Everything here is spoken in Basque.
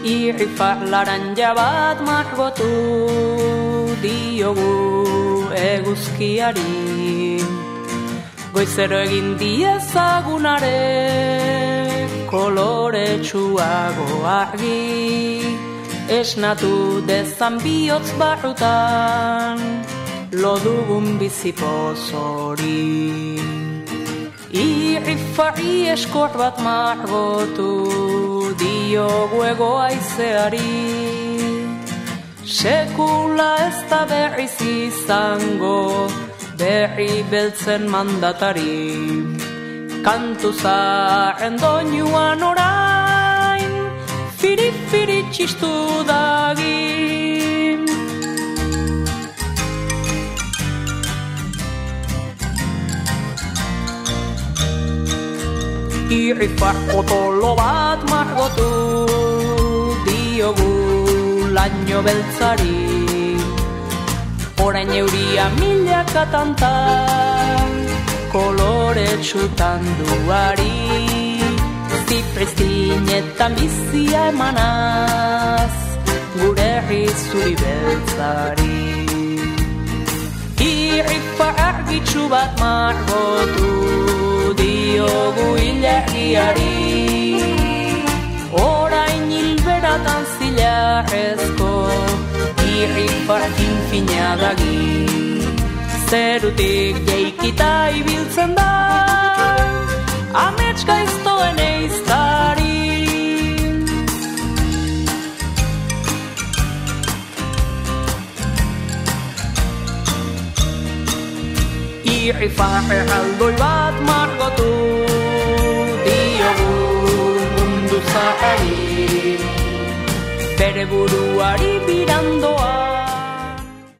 Irrifa laranja bat margotu diogu eguzkiari. Goizero egin diezagunare koloretsuago argi. Esnatu dezan bihotz barrutan lodugun bizipoz hori. Irrifari eskor bat margotu diogu haizeari. Sekula ez da berriz izango berri beltzen mandatari. Kantu zaharren doinuan orain firi-firi txistu dagin. Irrifar potolo bat margotu diogu laino beltzari. Orain euria milaka tantan koloretsutan duari. Zipriztinetan bizia emanaz gure herri zuri beltzari. Irrifar argitsu bat margotu diogu ilargiari. Orain hilberatan zilarrezko irrifar finfina dagi. Zerutik jaikita ibiltzen da amets gaiztoen eiztari. Irrifar erraldoi bat margotu diogu mundu zahari. Bere buruari